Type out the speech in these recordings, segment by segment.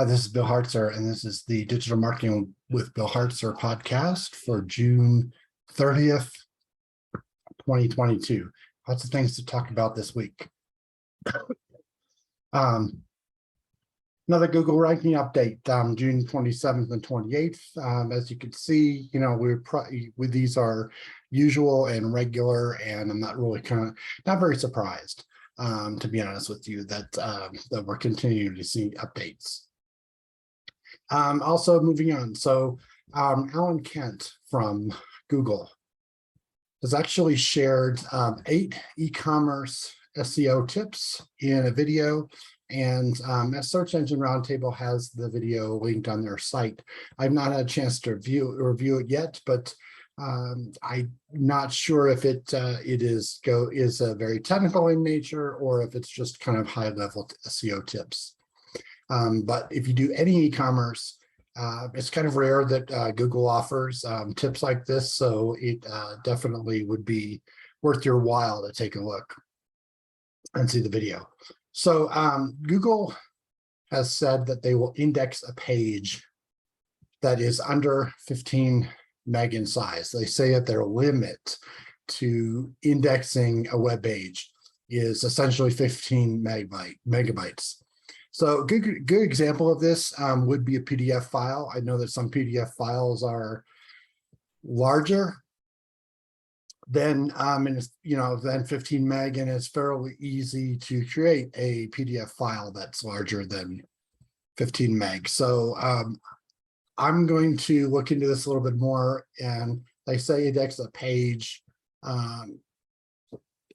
This is Bill Hartzer, and this is the Digital Marketing with Bill Hartzer podcast for June 30th, 2022. Lots of things to talk about this week. Another Google ranking update, June 27th and 28th. As you can see, these are usual and regular, and I'm not really not very surprised, to be honest with you, that we're continuing to see updates. Also moving on, so Alan Kent from Google has actually shared 8 e-commerce SEO tips in a video, and a Search Engine Roundtable has the video linked on their site. I've not had a chance to review it yet, but I'm not sure if it is very technical in nature or if it's just kind of high-level SEO tips. But if you do any e-commerce, it's kind of rare that Google offers tips like this, so it definitely would be worth your while to take a look and see the video. So Google has said that they will index a page that is under 15 meg in size. They say that their limit to indexing a web page is essentially 15 megabytes. So good example of this would be a PDF file. I know that some PDF files are larger than 15 meg, and it's fairly easy to create a PDF file that's larger than 15 meg. So I'm going to look into this a little bit more, and they say index a page, and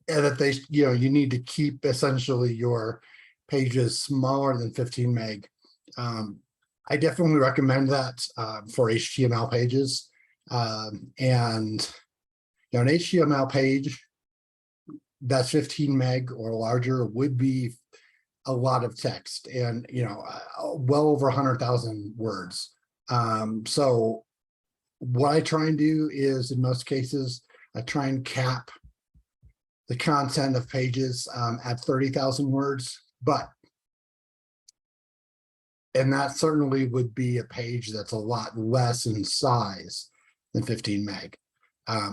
that they you need to keep essentially your pages smaller than 15 meg. I definitely recommend that for HTML pages. And an HTML page that's 15 meg or larger would be a lot of text, and well over 100,000 words. So what I try and do is, in most cases, I try and cap the content of pages at 30,000 words. And that certainly would be a page that's a lot less in size than 15 meg.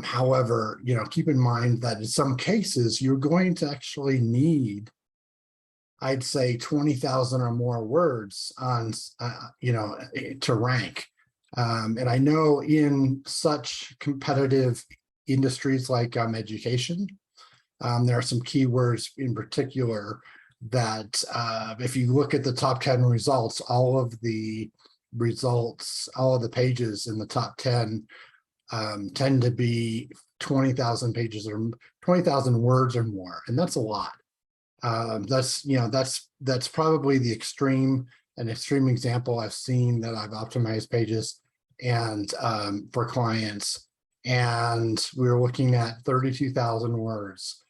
However, keep in mind that in some cases, you're going to actually need, I'd say, 20,000 or more words on, to rank. And I know in such competitive industries like education, there are some keywords in particular that if you look at the top 10 results, all of the pages in the top 10 tend to be 20,000 pages or 20,000 words or more, and that's a lot. That's probably an extreme example I've seen that I've optimized pages and for clients, and we were looking at 32,000 words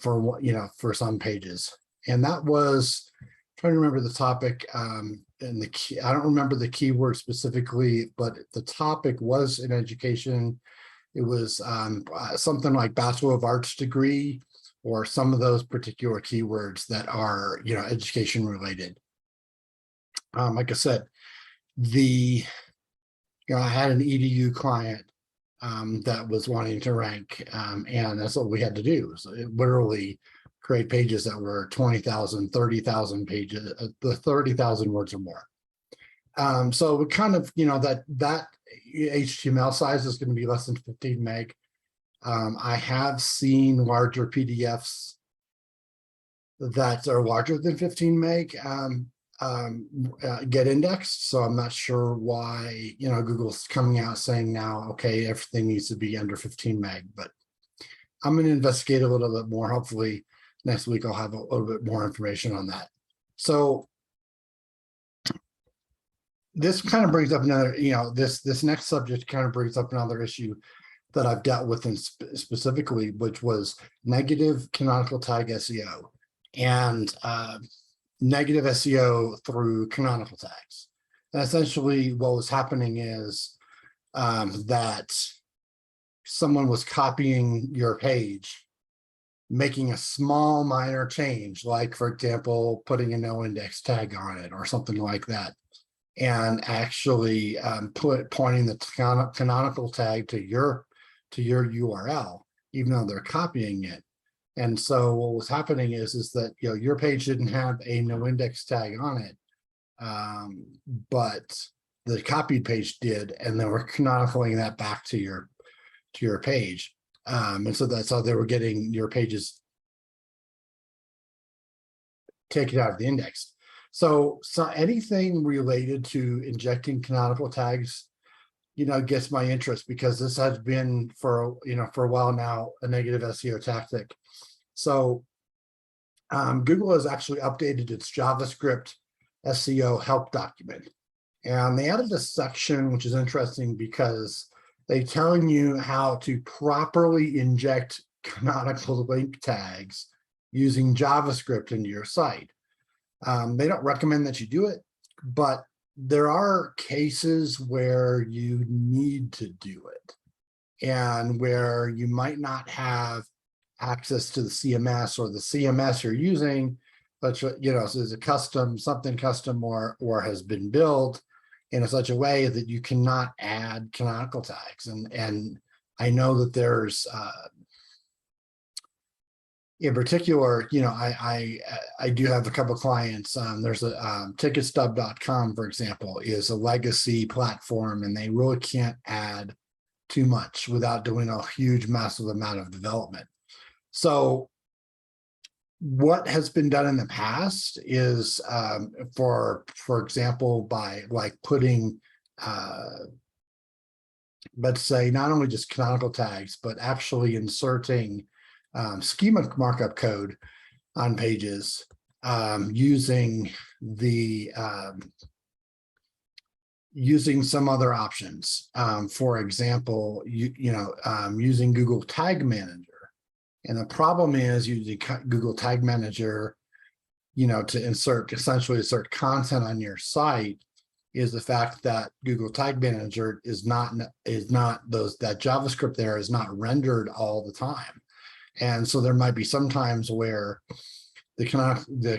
for some pages. And that was, I'm trying to remember the topic, and I don't remember the keyword specifically, but the topic was in education. It was something like Bachelor of Arts degree, or some of those particular keywords that are education related. Like I said, I had an EDU client that was wanting to rank, and that's what we had to do. So it literally create pages that were 20,000, 30,000 pages, the 30,000 words or more. So we kind of, that HTML size is going to be less than 15 meg. I have seen larger PDFs that are larger than 15 meg get indexed. So I'm not sure why, Google's coming out saying now, okay, everything needs to be under 15 meg, but I'm going to investigate a little bit more. Hopefully next week I'll have a little bit more information on that. So this kind of brings up another, this next subject kind of brings up another issue that I've dealt with specifically, which was negative canonical tag SEO and negative SEO through canonical tags. And essentially what was happening is that someone was copying your page making a small minor change, like for example, putting a no index tag on it or something like that, and actually pointing the canonical tag to your URL, even though they're copying it. And so what was happening is that your page didn't have a no index tag on it, but the copied page did, and they were canonically that back to your page. And so that's how they were getting your pages taken out of the index. So anything related to injecting canonical tags, gets my interest, because this has been for a while now a negative SEO tactic. So Google has actually updated its JavaScript SEO help document, and they added a section which is interesting because they're telling you how to properly inject canonical link tags using JavaScript into your site. They don't recommend that you do it, but there are cases where you need to do it, and where you might not have access to the CMS, or the CMS you're using, but so there's a something custom or has been built in such a way that you cannot add canonical tags. And I know that there's in particular, I do have a couple of clients. There's a ticketstub.com, for example, is a legacy platform, and they really can't add too much without doing a huge, massive amount of development. So what has been done in the past is, for example, by putting, let's say, not only just canonical tags, but actually inserting schema markup code on pages, using some other options. For example, using Google Tag Manager. And the problem is using Google Tag Manager, to essentially insert content on your site, is the fact that Google Tag Manager that JavaScript there is not rendered all the time. And so there might be some times where the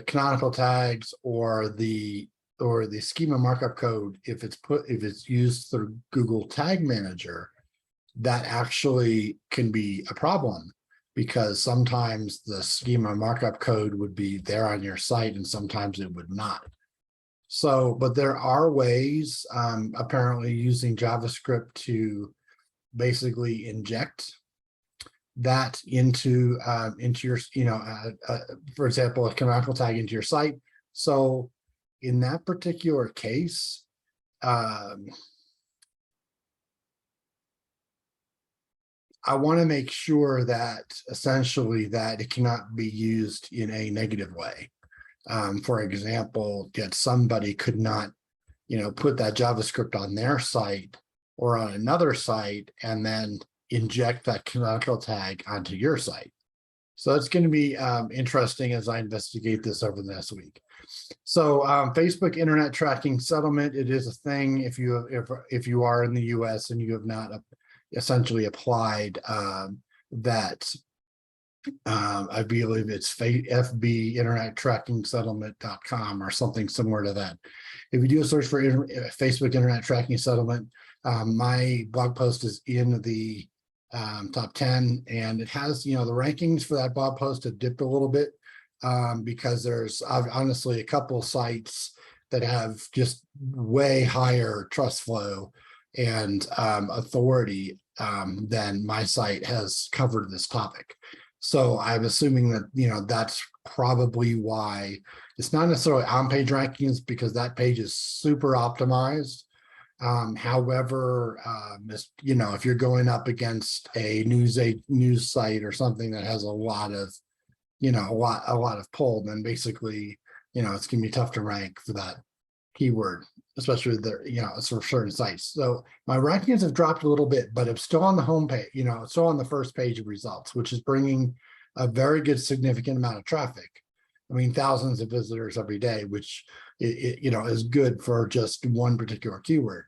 canonical tags or the schema markup code, if it's used through Google Tag Manager, that actually can be a problem, because sometimes the schema markup code would be there on your site and sometimes it would not. So, but there are ways, apparently, using JavaScript to basically inject that into your, for example, a canonical tag into your site. So in that particular case, I want to make sure that essentially that it cannot be used in a negative way. For example, that somebody could not, put that JavaScript on their site or on another site and then inject that canonical tag onto your site. So it's going to be interesting as I investigate this over the next week. So Facebook Internet Tracking Settlement, it is a thing if you are in the US and you have not essentially applied that. I believe it's FB Internet Tracking Settlement.com or something similar to that. If you do a search for Facebook Internet Tracking Settlement, my blog post is in the top 10, and it has, the rankings for that blog post have dipped a little bit because there's honestly a couple sites that have just way higher trust flow and authority than my site has covered this topic. So I'm assuming that, that's probably why it's not necessarily on-page rankings, because that page is super optimized. However, if you're going up against a news site or something that has a lot of, a lot of pull, then basically, it's gonna be tough to rank for that keyword, especially with for certain sites. So my rankings have dropped a little bit, but it's still on the home page, it's still on the first page of results, which is bringing a very good significant amount of traffic. I mean, thousands of visitors every day, which is good for just one particular keyword.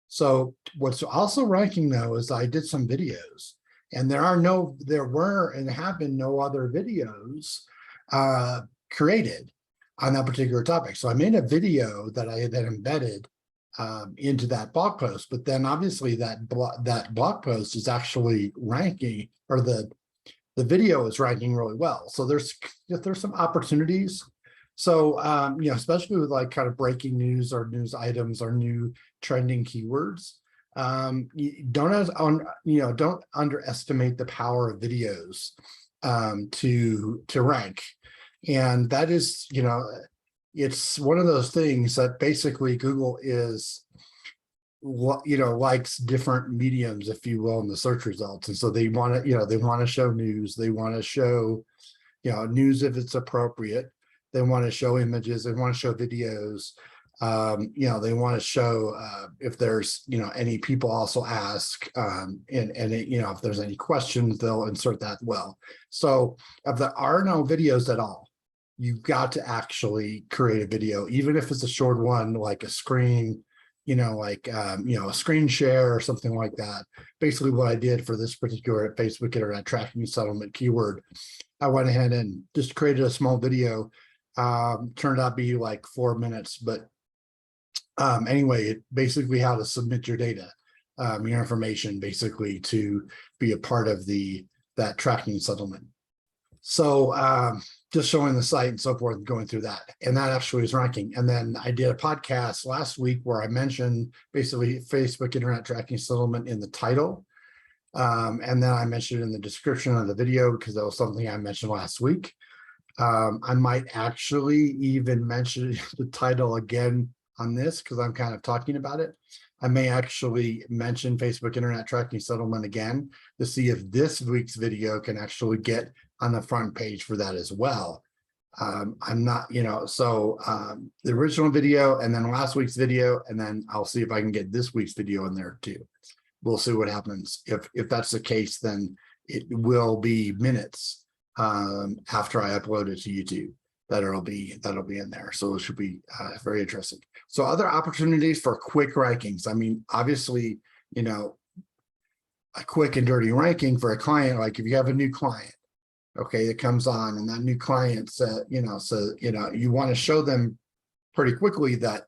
So what's also ranking though is I did some videos, And there were and have been no other videos created on that particular topic. So I made a video that I then embedded into that blog post, but then obviously that blog post is actually ranking, or the video is ranking really well. So there's some opportunities. So especially with like kind of breaking news or news items or new trending keywords, don't underestimate the power of videos to rank. And that is, it's one of those things that basically Google is, likes different mediums, if you will, in the search results. And so they want to, they want to show news. They want to show, news if it's appropriate. They want to show images. They want to show videos. They want to show if there's, any people also ask, and if there's any questions, they'll insert that well. So if there are no videos at all, you've got to actually create a video, even if it's a short one, like a screen, a screen share or something like that. Basically what I did for this particular Facebook internet tracking settlement keyword, I went ahead and just created a small video. Turned out to be like 4 minutes, but anyway, it basically how to submit your data, your information, basically to be a part of that tracking settlement. So just showing the site and so forth, going through that, and that actually is ranking. And then I did a podcast last week where I mentioned basically Facebook internet tracking settlement in the title, and then I mentioned it in the description of the video because that was something I mentioned last week. I might actually even mention the title again on this because I'm kind of talking about it. I may actually mention Facebook internet tracking settlement again to see if this week's video can actually get on the front page for that as well. I'm not, the original video and then last week's video, and then I'll see if I can get this week's video in there too. We'll see what happens. If that's the case, then it will be minutes after I upload it to YouTube that'll be in there. So it should be very interesting. So other opportunities for quick rankings. I mean, obviously, a quick and dirty ranking for a client, like if you have a new client, okay, that comes on and that new client said, you want to show them pretty quickly that,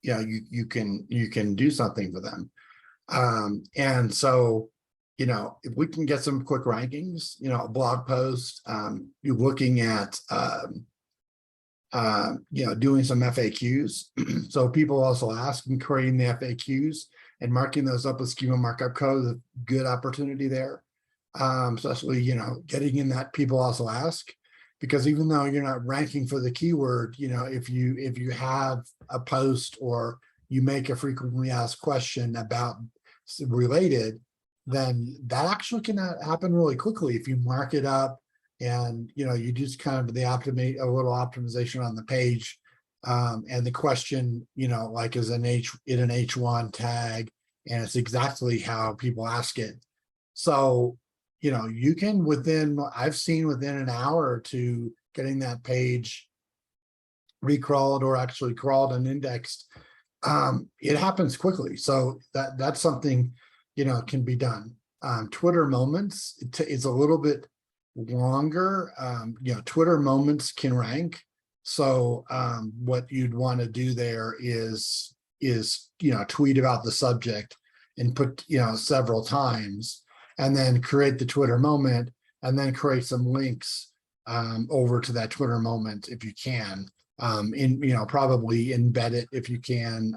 you can do something for them. And so, if we can get some quick rankings, a blog post, you're looking at, doing some FAQs. So people also ask and creating the FAQs and marking those up with schema markup code is a good opportunity there. Especially, getting in that people also ask, because even though you're not ranking for the keyword, if you have a post or you make a frequently asked question about related, then that actually can happen really quickly if you mark it up and you just kind of a little optimization on the page, and the question like is in an H1 tag, and it's exactly how people ask it. So you can I've seen within an hour or two getting that page recrawled or actually crawled and indexed. It happens quickly, so that's something can be done. Twitter moments, it's a little bit longer. Twitter moments can rank. So what you'd want to do there is tweet about the subject and put several times, and then create the Twitter moment, and then create some links over to that Twitter moment if you can. Probably embed it if you can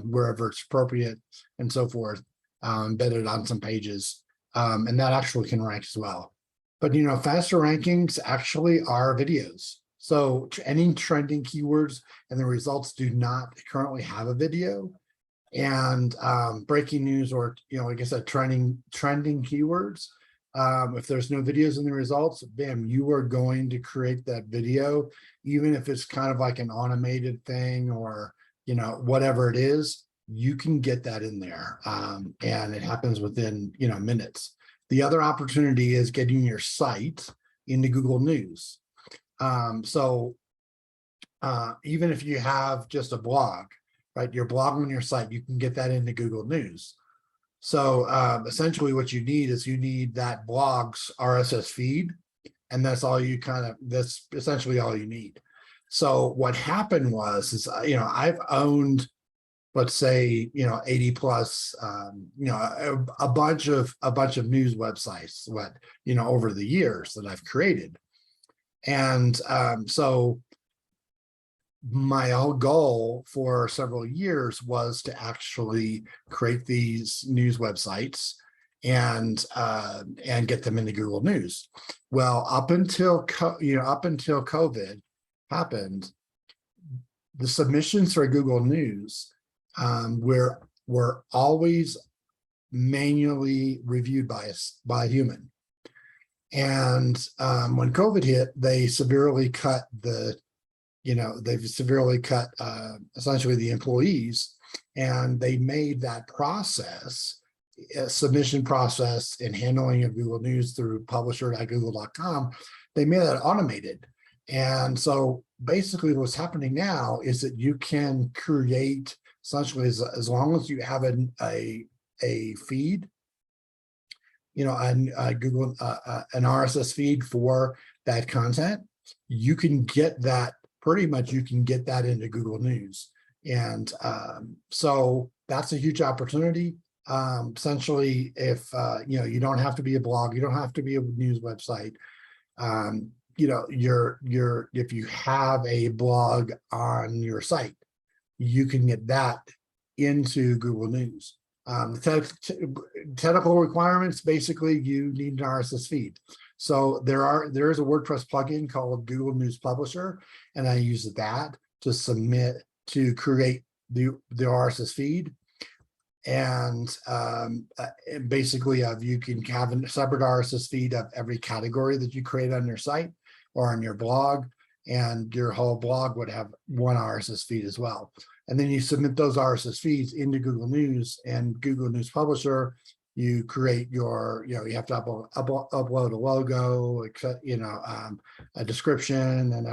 wherever it's appropriate and so forth. Embed it on some pages, and that actually can rank as well. But faster rankings actually are videos. So any trending keywords and the results do not currently have a video. And breaking news or like I said, trending keywords, if there's no videos in the results, bam, you are going to create that video, even if it's kind of like an automated thing or whatever it is, you can get that in there, and it happens within minutes. The other opportunity is getting your site into Google News. So even if you have just a blog, right, your blog on your site, you can get that into Google News. So essentially what you need is you need that blog's RSS feed, and that's all you that's essentially all you need. So what happened was, I've owned, let's say, 80 plus, a bunch of news websites, over the years that I've created. And so my whole goal for several years was to actually create these news websites and get them into Google News. Well, up until COVID happened, the submissions for Google News were always manually reviewed by a human. And when COVID hit, they severely cut essentially the employees, and they made that process, submission process and handling of Google News through publisher.google.com, they made that automated. And so basically what's happening now is that you can create, essentially, as long as you have a feed, on Google, an RSS feed for that content, you can get that, pretty much you can get that into Google News. And so that's a huge opportunity. Essentially, if you don't have to be a blog, you don't have to be a news website. If you have a blog on your site, you can get that into Google News. Technical requirements, basically you need an RSS feed. So there is a WordPress plugin called Google News Publisher, and I use that to create the RSS feed. And basically you can have a separate RSS feed of every category that you create on your site or on your blog, and your whole blog would have one RSS feed as well. And then you submit those RSS feeds into Google News, and Google News Publisher, you create your, you have to upload a logo, a description, and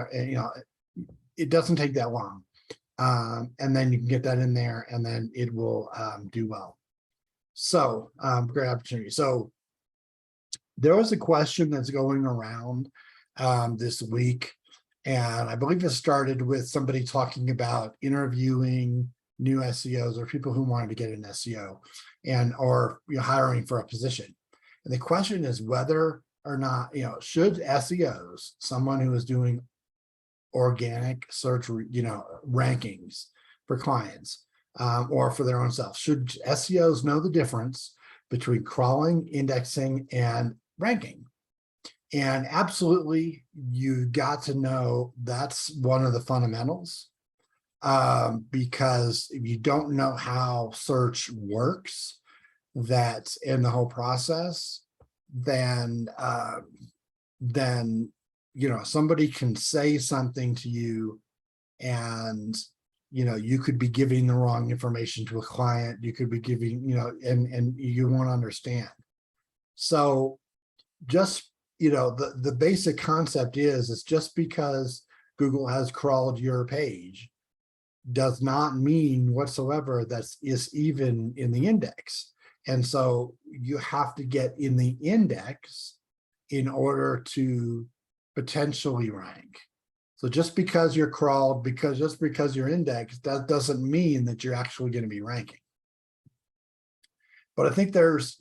it doesn't take that long. And then you can get that in there, and then it will do well. So great opportunity. So there was a question that's going around this week, and I believe it started with somebody talking about interviewing new SEOs or people who wanted to get an SEO or hiring for a position. And the question is whether or not, should SEOs, someone who is doing organic search, rankings for clients or for their own self, should SEOs know the difference between crawling, indexing, and ranking? And absolutely, you got to know that's one of the fundamentals, because if you don't know how search works, that's in the whole process, then somebody can say something to you, and you could be giving the wrong information to a client. You could be giving, and you won't understand. So just the basic concept is just because Google has crawled your page does not mean whatsoever that is even in the index. And so you have to get in the index in order to potentially rank. So just because you're crawled, just because you're indexed, that doesn't mean that you're actually going to be ranking. But I think there is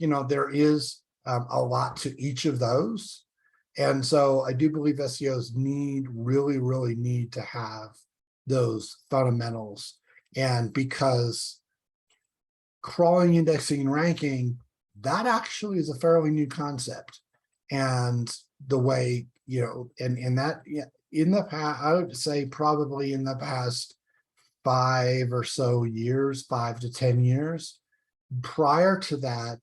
a lot to each of those. And so I do believe SEOs really need to have those fundamentals. And because crawling, indexing, and ranking, that actually is a fairly new concept. And the way, in the past, I would say probably in the past 5 or so years, 5 to 10 years, prior to that,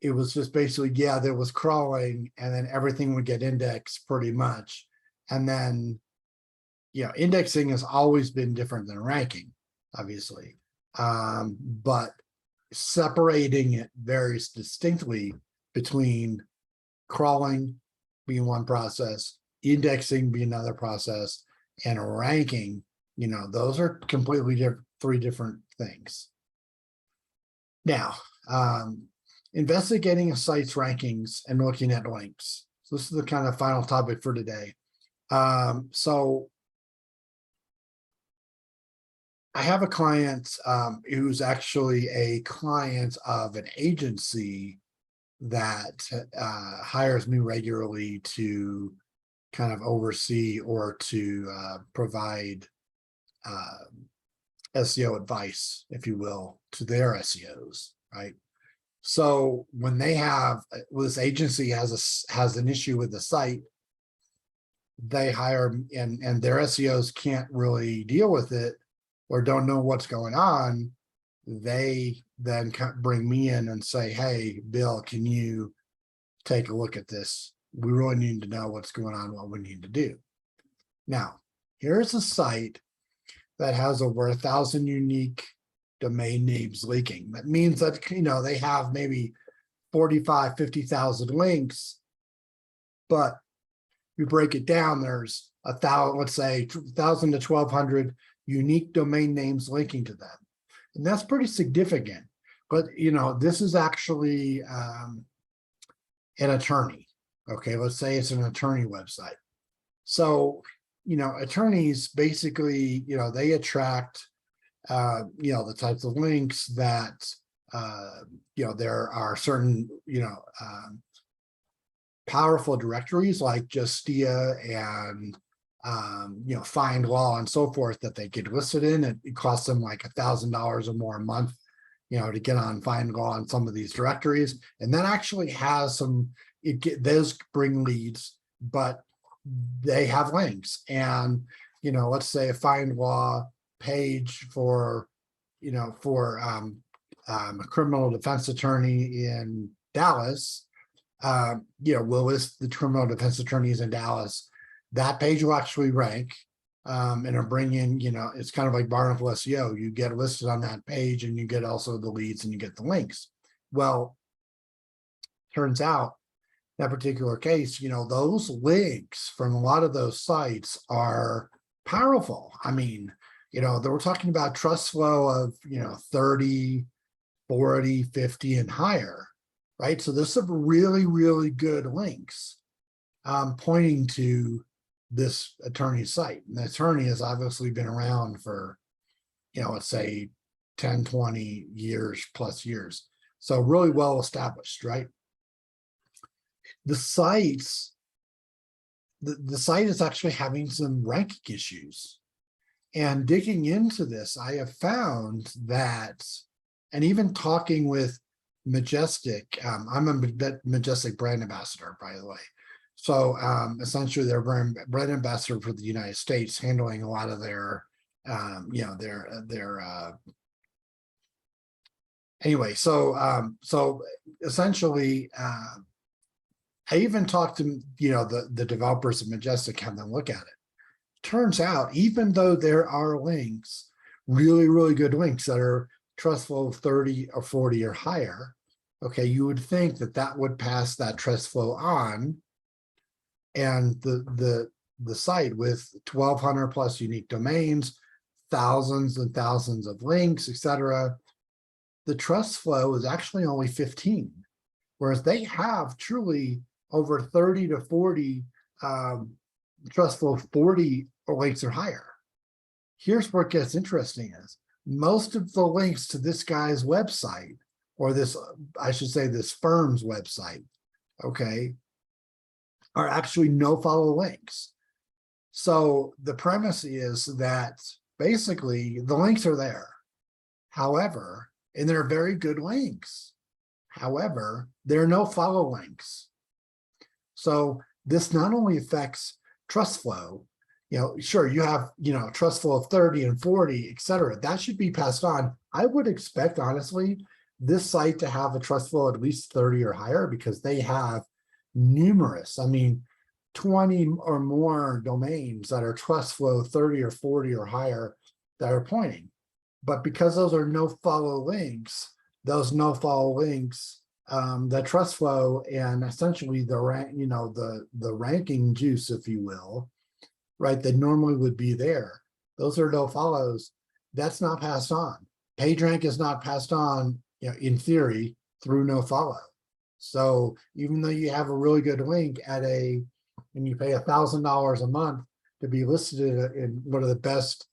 it was just basically, there was crawling, and then everything would get indexed pretty much. And then, indexing has always been different than ranking, obviously. But separating it very distinctly between crawling being one process, indexing being another process, and ranking, those are completely different, 3 different things. Now, investigating a site's rankings and looking at links. So this is the kind of final topic for today. So I have a client who's actually a client of an agency that hires me regularly to kind of oversee or to provide SEO advice, if you will, to their SEOs, right? So when they have, this agency has an issue with the site, they hire, and their SEOs can't really deal with it or don't know what's going on, they then bring me in and say, hey, Bill, can you take a look at this? We really need to know what's going on, what we need to do. Now, here's a site that has over 1,000 unique domain names leaking. That means that, you know, they have maybe 45, 50,000 links, but you break it down, there's 1,000, let's say 1,000 to 1,200 unique domain names linking to them. And that's pretty significant. But, you know, this is actually an attorney. Okay, let's say it's an attorney website. So, you know, attorneys basically, you know, they attract, you know, the types of links that, you know, there are certain, you know, powerful directories like Justia and, you know, Find Law and so forth that they get listed in. It costs them like $1,000 or more a month, you know, to get on Find Law on some of these directories. And that actually has some, those bring leads, but they have links. And, you know, let's say a Find Law page for, you know, for a criminal defense attorney in Dallas, you know, will list the criminal defense attorneys in Dallas. That page will actually rank, and it'll bring in, you know, it's kind of like Barnacle SEO. You get listed on that page and you get also the leads and you get the links. Well, turns out that particular case, you know, those links from a lot of those sites are powerful. I mean, you know, we're talking about trust flow of, you know, 30, 40, 50 and higher, right? So there's some really, really good links pointing to this attorney's site. And the attorney has obviously been around for, you know, let's say 10, 20 years plus years. So really well established, right? The sites, the site is actually having some ranking issues. And digging into this, I have found that, and even talking with Majestic, I'm a Majestic brand ambassador, by the way. So essentially they're brand ambassador for the United States, handling a lot of their, you know, anyway, so so essentially, I even talked to, you know, the developers of Majestic, have them look at it. Turns out, even though there are links, really, really good links that are trust flow of 30 or 40 or higher, okay, you would think that that would pass that trust flow on, and the site with 1,200 plus unique domains, thousands and thousands of links, etc., the trust flow is actually only 15, whereas they have truly over 30 to 40 trust flow 40 links or higher. Here's where it gets interesting is most of the links to this guy's website, or this, I should say this firm's website, okay, are actually no follow links. So the premise is that basically the links are there. However, and they're very good links. However, there are no follow links. So this not only affects trust flow, you know, sure, you have, you know, trust flow of 30 and 40, et cetera. That should be passed on. I would expect, honestly, this site to have a trust flow at least 30 or higher, because they have numerous, I mean, 20 or more domains that are trust flow 30 or 40 or higher that are pointing. But because those are no follow links, those no follow links, the trust flow and essentially the rank, you know, the ranking juice, if you will, right, that normally would be there. Those are no follows. That's not passed on. PageRank is not passed on, in theory, through no follow. So even though you have a really good link and you pay $1,000 a month to be listed in one of the best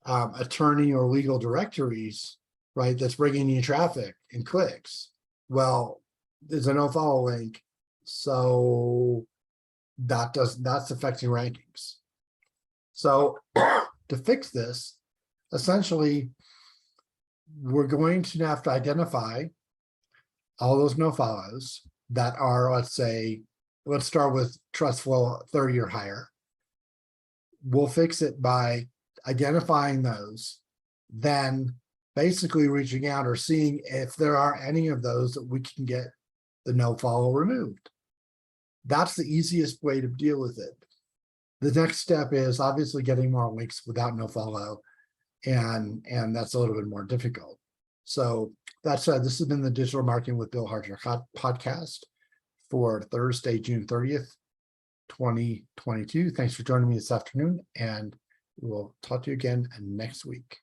attorney or legal directories, right, that's bringing you traffic and clicks, well, there's a no follow link, so that's affecting rankings. So to fix this, essentially, we're going to have to identify all those no follows that are, let's start with trust flow 30 or higher. We'll fix it by identifying those, then basically reaching out or seeing if there are any of those that we can get the no follow removed. That's the easiest way to deal with it. The next step is obviously getting more links without no follow, and that's a little bit more difficult. So that said, this has been the Digital Marketing with Bill Hartzer podcast for Thursday, June 30th, 2022. Thanks for joining me this afternoon, and we'll talk to you again next week.